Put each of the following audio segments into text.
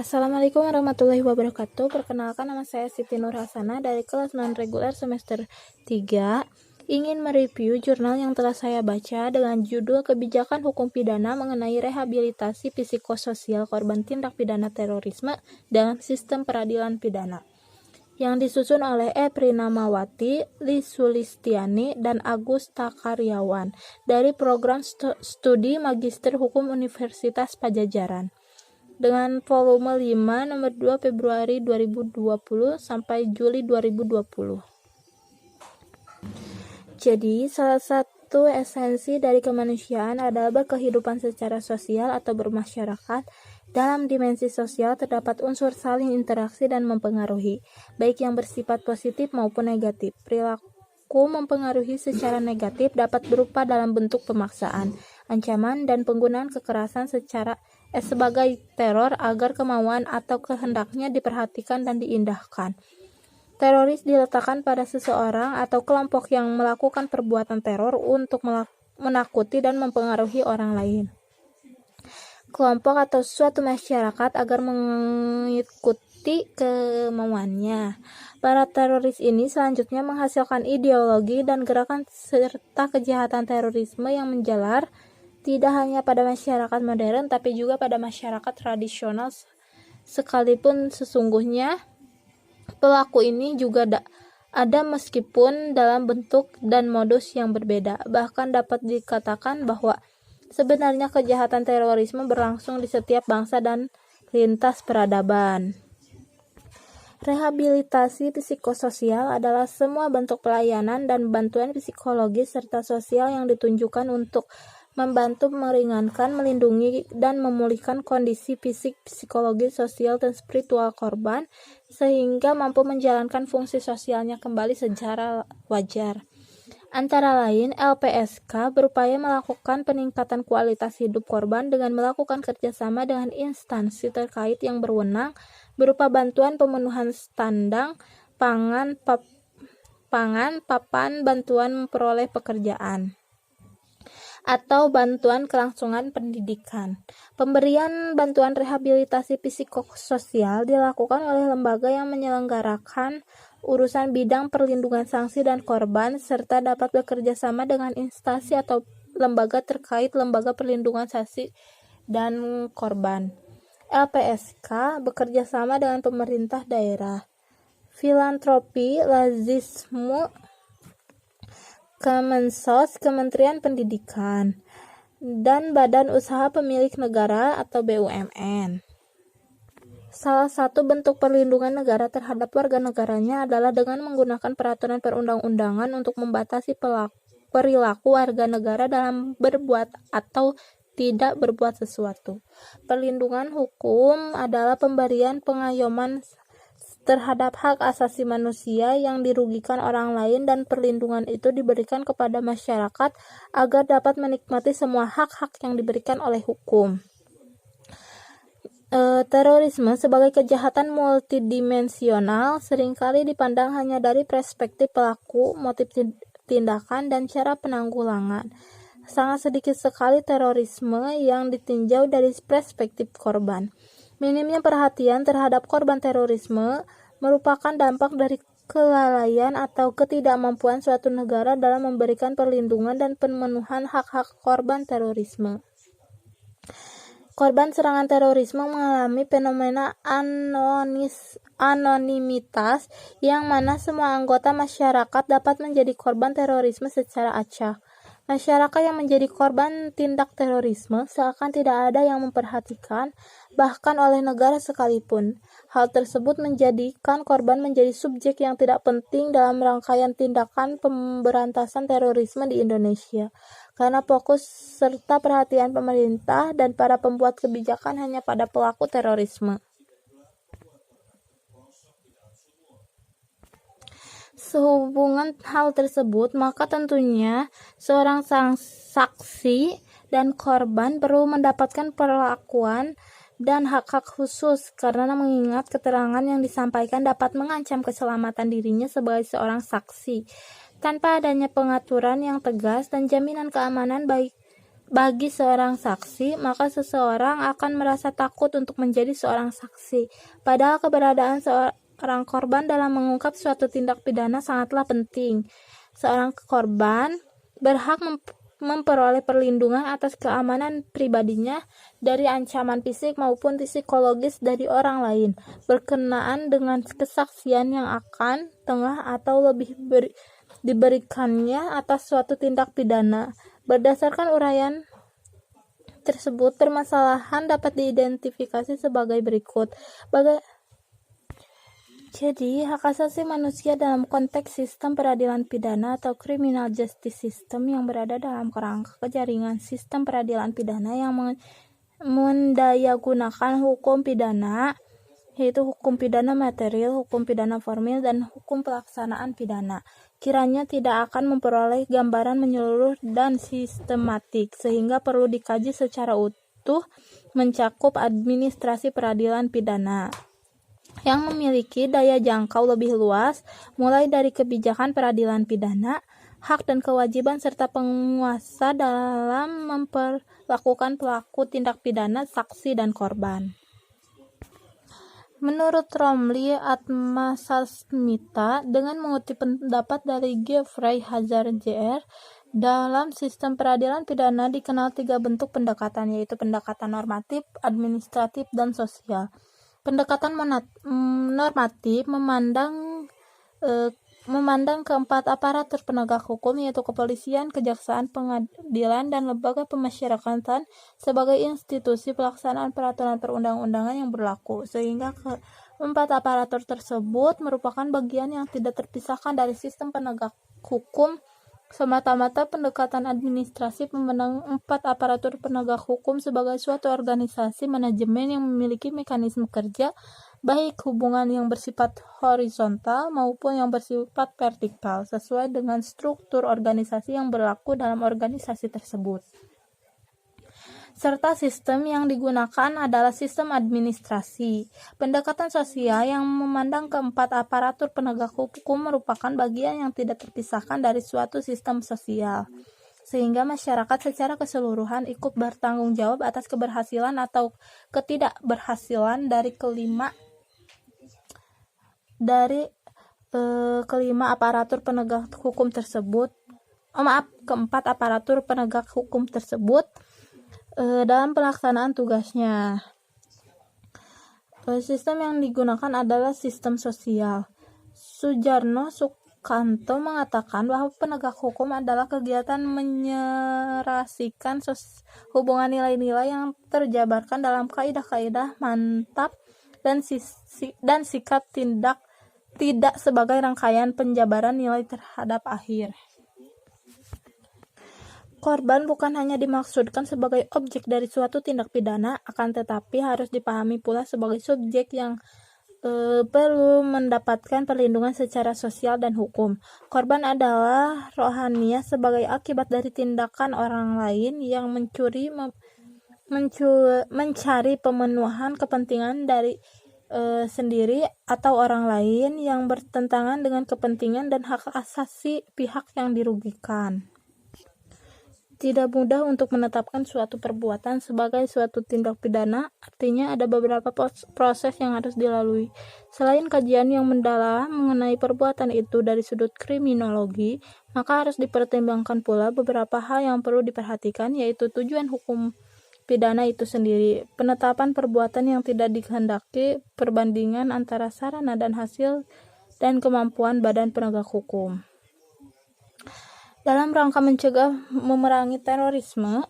Assalamualaikum warahmatullahi wabarakatuh. Perkenalkan, nama saya Siti Nur Hasanah dari kelas non-reguler semester 3. Ingin mereview jurnal yang telah saya baca dengan judul Kebijakan Hukum Pidana mengenai Rehabilitasi Psikososial Korban Tindak Pidana Terorisme dalam Sistem Peradilan Pidana, yang disusun oleh E. Prinamawati, Li Sulistiani, dan Agus Takaryawan dari Program Studi Magister Hukum Universitas Padjadjaran, dengan volume 5 nomor 2 Februari 2020 sampai Juli 2020. Jadi, salah satu esensi dari kemanusiaan adalah berkehidupan secara sosial atau bermasyarakat. Dalam dimensi sosial terdapat unsur saling interaksi dan mempengaruhi, baik yang bersifat positif maupun negatif. Perilaku mempengaruhi secara negatif dapat berupa dalam bentuk pemaksaan, ancaman, dan penggunaan kekerasan sebagai teror agar kemauan atau kehendaknya diperhatikan dan diindahkan. Teroris diletakkan pada seseorang atau kelompok yang melakukan perbuatan teror untuk menakuti dan mempengaruhi orang lain, kelompok atau suatu masyarakat agar mengikuti kemauannya. Para teroris ini selanjutnya menghasilkan ideologi dan gerakan serta kejahatan terorisme yang menjalar tidak hanya pada masyarakat modern tapi juga pada masyarakat tradisional, sekalipun sesungguhnya pelaku ini juga ada meskipun dalam bentuk dan modus yang berbeda. Bahkan dapat dikatakan bahwa sebenarnya kejahatan terorisme berlangsung di setiap bangsa dan lintas peradaban. Rehabilitasi psikososial adalah semua bentuk pelayanan dan bantuan psikologis serta sosial yang ditunjukkan untuk membantu meringankan, melindungi, dan memulihkan kondisi fisik, psikologis, sosial, dan spiritual korban sehingga mampu menjalankan fungsi sosialnya kembali secara wajar. Antara lain, LPSK berupaya melakukan peningkatan kualitas hidup korban dengan melakukan kerjasama dengan instansi terkait yang berwenang berupa bantuan pemenuhan standar pangan, papan, bantuan memperoleh pekerjaan, atau bantuan kelangsungan pendidikan. Pemberian bantuan rehabilitasi psikososial dilakukan oleh lembaga yang menyelenggarakan urusan bidang perlindungan sanksi dan korban serta dapat bekerja sama dengan instansi atau lembaga terkait lembaga perlindungan sanksi dan korban. LPSK bekerja sama dengan pemerintah daerah, filantropi, lazisme, Kemensos, Kementerian Pendidikan, dan badan usaha pemilik negara atau BUMN. Salah satu bentuk perlindungan negara terhadap warga negaranya adalah dengan menggunakan peraturan perundang-undangan untuk membatasi perilaku warga negara dalam berbuat atau tidak berbuat sesuatu. Perlindungan hukum adalah pemberian pengayoman terhadap hak asasi manusia yang dirugikan orang lain, dan perlindungan itu diberikan kepada masyarakat agar dapat menikmati semua hak-hak yang diberikan oleh hukum. Terorisme sebagai kejahatan multidimensional seringkali dipandang hanya dari perspektif pelaku, motif tindakan, dan cara penanggulangan. Sangat sedikit sekali terorisme yang ditinjau dari perspektif korban. Minimnya perhatian terhadap korban terorisme merupakan dampak dari kelalaian atau ketidakmampuan suatu negara dalam memberikan perlindungan dan pemenuhan hak-hak korban terorisme. Korban serangan terorisme mengalami fenomena anonimitas yang mana semua anggota masyarakat dapat menjadi korban terorisme secara acak. Masyarakat yang menjadi korban tindak terorisme seakan tidak ada yang memperhatikan, bahkan oleh negara sekalipun. Hal tersebut menjadikan korban menjadi subjek yang tidak penting dalam rangkaian tindakan pemberantasan terorisme di Indonesia, karena fokus serta perhatian pemerintah dan para pembuat kebijakan hanya pada pelaku terorisme. Sehubungan hal tersebut, maka tentunya seorang saksi dan korban perlu mendapatkan perlakuan dan hak-hak khusus, karena mengingat keterangan yang disampaikan dapat mengancam keselamatan dirinya sebagai seorang saksi. Tanpa adanya pengaturan yang tegas dan jaminan keamanan bagi seorang saksi, maka seseorang akan merasa takut untuk menjadi seorang saksi. Padahal keberadaan seorang korban dalam mengungkap suatu tindak pidana sangatlah penting. Seorang korban berhak memperoleh perlindungan atas keamanan pribadinya dari ancaman fisik maupun psikologis dari orang lain berkenaan dengan kesaksian yang akan, tengah, atau lebih diberikannya atas suatu tindak pidana. Berdasarkan uraian tersebut, permasalahan dapat diidentifikasi sebagai berikut. Jadi, hak asasi manusia dalam konteks sistem peradilan pidana atau criminal justice system yang berada dalam kerangka jaringan sistem peradilan pidana yang mendayagunakan hukum pidana, yaitu hukum pidana material, hukum pidana formil, dan hukum pelaksanaan pidana, kiranya tidak akan memperoleh gambaran menyeluruh dan sistematik, sehingga perlu dikaji secara utuh mencakup administrasi peradilan pidana yang memiliki daya jangkau lebih luas, mulai dari kebijakan peradilan pidana, hak dan kewajiban serta penguasa dalam memperlakukan pelaku tindak pidana, saksi, dan korban. Menurut Romli Atmasasmita, dengan mengutip pendapat dari Geoffrey Hazard Jr., dalam sistem peradilan pidana dikenal 3 bentuk pendekatan, yaitu pendekatan normatif, administratif, dan sosial. Pendekatan normatif memandang keempat aparatur penegak hukum, yaitu kepolisian, kejaksaan, pengadilan, dan lembaga pemasyarakatan sebagai institusi pelaksanaan peraturan perundang-undangan yang berlaku, sehingga keempat aparatur tersebut merupakan bagian yang tidak terpisahkan dari sistem penegak hukum. Semata-mata pendekatan administrasi memandang 4 aparatur penegak hukum sebagai suatu organisasi manajemen yang memiliki mekanisme kerja, baik hubungan yang bersifat horizontal maupun yang bersifat vertikal, sesuai dengan struktur organisasi yang berlaku dalam organisasi tersebut. Serta sistem yang digunakan adalah sistem administrasi. Pendekatan sosial yang memandang keempat aparatur penegak hukum merupakan bagian yang tidak terpisahkan dari suatu sistem sosial, sehingga masyarakat secara keseluruhan ikut bertanggung jawab atas keberhasilan atau ketidakberhasilan dari kelima aparatur penegak hukum tersebut. Keempat aparatur penegak hukum tersebut dalam pelaksanaan tugasnya. Sistem yang digunakan adalah sistem sosial. Sujarno Sukanto mengatakan bahwa penegak hukum adalah kegiatan menyerasikan hubungan nilai-nilai yang terjabarkan dalam kaidah-kaidah mantap dan sikap tidak sebagai rangkaian penjabaran nilai terhadap akhir. Korban bukan hanya dimaksudkan sebagai objek dari suatu tindak pidana, akan tetapi harus dipahami pula sebagai subjek yang perlu mendapatkan perlindungan secara sosial dan hukum. Korban adalah rohaniah sebagai akibat dari tindakan orang lain yang mencari pemenuhan kepentingan dari sendiri atau orang lain yang bertentangan dengan kepentingan dan hak asasi pihak yang dirugikan. Tidak mudah untuk menetapkan suatu perbuatan sebagai suatu tindak pidana, artinya ada beberapa proses yang harus dilalui. Selain kajian yang mendalam mengenai perbuatan itu dari sudut kriminologi, maka harus dipertimbangkan pula beberapa hal yang perlu diperhatikan, yaitu tujuan hukum pidana itu sendiri, penetapan perbuatan yang tidak dikehendaki, perbandingan antara sarana dan hasil, dan kemampuan badan penegak hukum. Dalam rangka mencegah memerangi terorisme,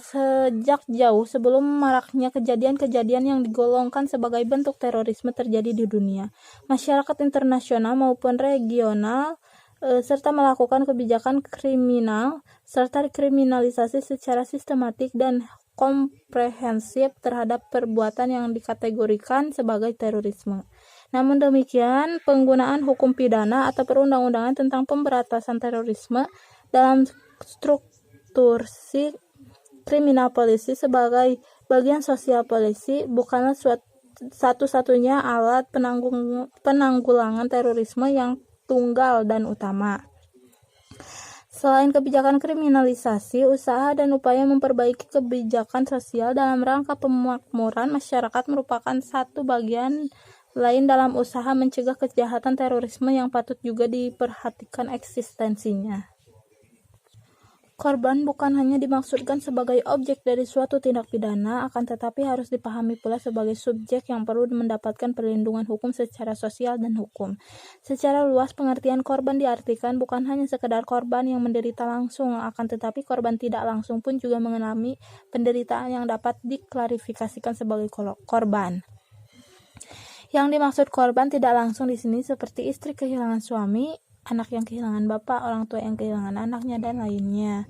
sejak jauh sebelum maraknya kejadian-kejadian yang digolongkan sebagai bentuk terorisme terjadi di dunia, masyarakat internasional maupun regional serta melakukan kebijakan kriminal serta kriminalisasi secara sistematik dan komprehensif terhadap perbuatan yang dikategorikan sebagai terorisme. Namun demikian, penggunaan hukum pidana atau perundang-undangan tentang pemberantasan terorisme dalam struktur kriminal polisi sebagai bagian sosial polisi bukanlah satu-satunya alat penanggulangan terorisme yang tunggal dan utama. Selain kebijakan kriminalisasi, usaha dan upaya memperbaiki kebijakan sosial dalam rangka pemakmuran masyarakat merupakan satu bagian lain dalam usaha mencegah kejahatan terorisme yang patut juga diperhatikan eksistensinya. Korban bukan hanya dimaksudkan sebagai objek dari suatu tindak pidana, akan tetapi harus dipahami pula sebagai subjek yang perlu mendapatkan perlindungan hukum secara sosial dan hukum. Secara luas, pengertian korban diartikan bukan hanya sekedar korban yang menderita langsung, akan tetapi korban tidak langsung pun juga mengalami penderitaan yang dapat diklarifikasikan sebagai korban. Yang dimaksud korban tidak langsung di sini seperti istri kehilangan suami, anak yang kehilangan bapak, orang tua yang kehilangan anaknya, dan lainnya.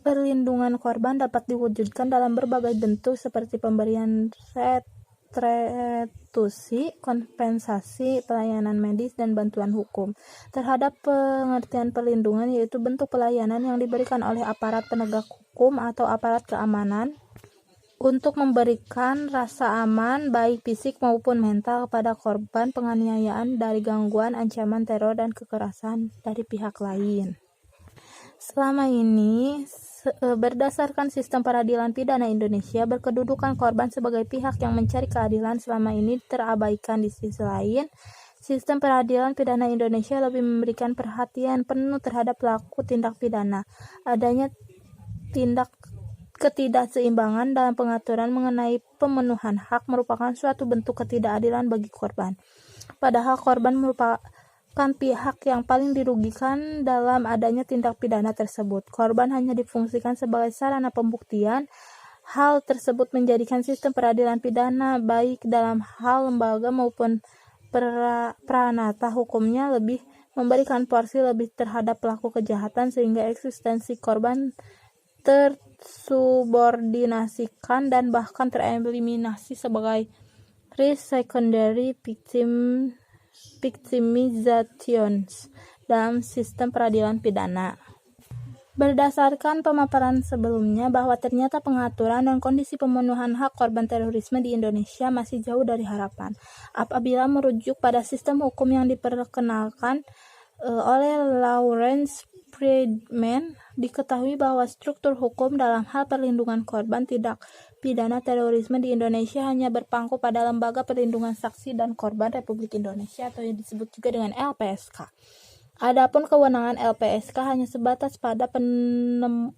Perlindungan korban dapat diwujudkan dalam berbagai bentuk seperti pemberian restitusi, kompensasi, pelayanan medis, dan bantuan hukum. Terhadap pengertian perlindungan yaitu bentuk pelayanan yang diberikan oleh aparat penegak hukum atau aparat keamanan untuk memberikan rasa aman baik fisik maupun mental kepada korban penganiayaan dari gangguan, ancaman teror, dan kekerasan dari pihak lain. Selama ini, berdasarkan sistem peradilan pidana Indonesia, berkedudukan korban sebagai pihak yang mencari keadilan selama ini terabaikan. Di sisi lain, sistem peradilan pidana Indonesia lebih memberikan perhatian penuh terhadap pelaku tindak pidana. Adanya ketidakseimbangan dalam pengaturan mengenai pemenuhan hak merupakan suatu bentuk ketidakadilan bagi korban. Padahal korban merupakan pihak yang paling dirugikan dalam adanya tindak pidana tersebut. Korban hanya difungsikan sebagai sarana pembuktian. Hal tersebut menjadikan sistem peradilan pidana baik dalam hal lembaga maupun pranata hukumnya lebih memberikan porsi lebih terhadap pelaku kejahatan sehingga eksistensi korban tersubordinasikan dan bahkan tereliminasi sebagai risk secondary victimizations dalam sistem peradilan pidana. Berdasarkan pemaparan sebelumnya bahwa ternyata pengaturan dan kondisi pemenuhan hak korban terorisme di Indonesia masih jauh dari harapan. Apabila merujuk pada sistem hukum yang diperkenalkan oleh Lawrence Friedman, diketahui bahwa struktur hukum dalam hal perlindungan korban tindak pidana terorisme di Indonesia hanya berpangku pada Lembaga Perlindungan Saksi dan Korban Republik Indonesia atau yang disebut juga dengan LPSK. Adapun kewenangan LPSK hanya sebatas pada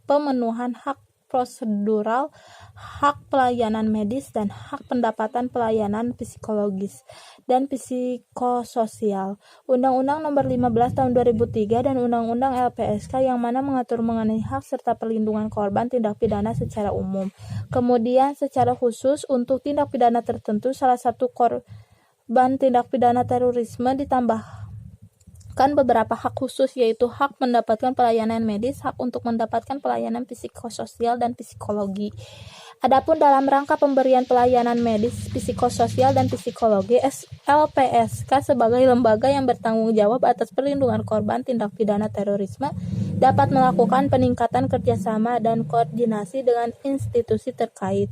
pemenuhan hak prosedural, hak pelayanan medis, dan hak pendapatan pelayanan psikologis dan psikososial. Undang-Undang Nomor 15 Tahun 2003 dan Undang-Undang LPSK yang mana mengatur mengenai hak serta perlindungan korban tindak pidana secara umum. Kemudian secara khusus untuk tindak pidana tertentu, salah satu korban tindak pidana terorisme ditambah beberapa hak khusus yaitu hak mendapatkan pelayanan medis, hak untuk mendapatkan pelayanan psikososial dan psikologi. Adapun dalam rangka pemberian pelayanan medis, psikososial dan psikologi, LPSK sebagai lembaga yang bertanggung jawab atas perlindungan korban tindak pidana terorisme dapat melakukan peningkatan kerjasama dan koordinasi dengan institusi terkait.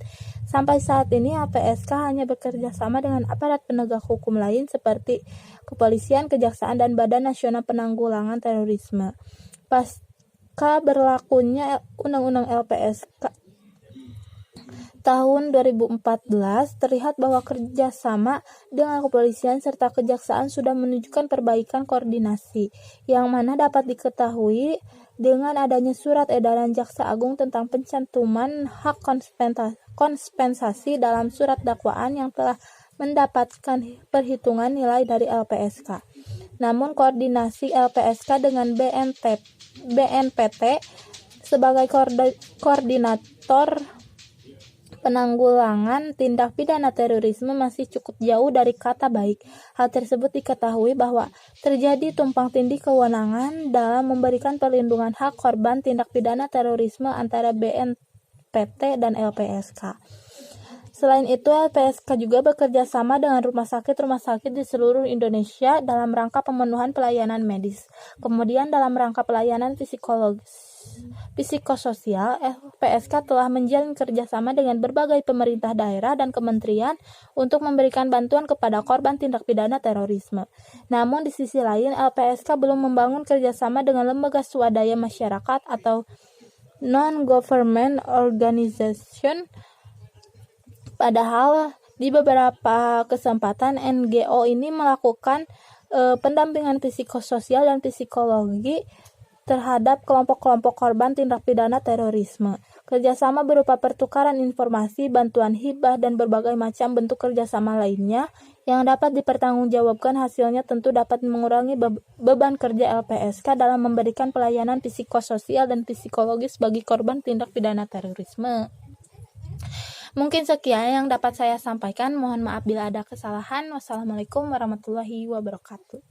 Sampai saat ini LPSK hanya bekerja sama dengan aparat penegak hukum lain seperti kepolisian, kejaksaan, dan Badan Nasional Penanggulangan Terorisme. Pasca berlakunya Undang-Undang LPSK tahun 2014, terlihat bahwa kerjasama dengan kepolisian serta kejaksaan sudah menunjukkan perbaikan koordinasi, yang mana dapat diketahui dengan adanya surat edaran Jaksa Agung tentang pencantuman hak kompensasi dalam surat dakwaan yang telah mendapatkan perhitungan nilai dari LPSK. Namun koordinasi LPSK dengan BNPT sebagai koordinator penanggulangan tindak pidana terorisme masih cukup jauh dari kata baik. Hal tersebut diketahui bahwa terjadi tumpang tindih kewenangan dalam memberikan perlindungan hak korban tindak pidana terorisme antara BNPT dan LPSK. Selain itu, LPSK juga bekerja sama dengan rumah sakit di seluruh Indonesia dalam rangka pemenuhan pelayanan medis. Kemudian dalam rangka pelayanan psikososial, LPSK telah menjalin kerjasama dengan berbagai pemerintah daerah dan kementerian untuk memberikan bantuan kepada korban tindak pidana terorisme. Namun di sisi lain, LPSK belum membangun kerjasama dengan lembaga swadaya masyarakat atau non-government organization. Padahal di beberapa kesempatan NGO ini melakukan pendampingan psikososial dan psikologi terhadap kelompok-kelompok korban tindak pidana terorisme. Kerjasama berupa pertukaran informasi, bantuan hibah, dan berbagai macam bentuk kerjasama lainnya yang dapat dipertanggungjawabkan hasilnya tentu dapat mengurangi beban kerja LPSK dalam memberikan pelayanan psikososial dan psikologis bagi korban tindak pidana terorisme. Mungkin sekian yang dapat saya sampaikan. Mohon maaf bila ada kesalahan. Wassalamualaikum warahmatullahi wabarakatuh.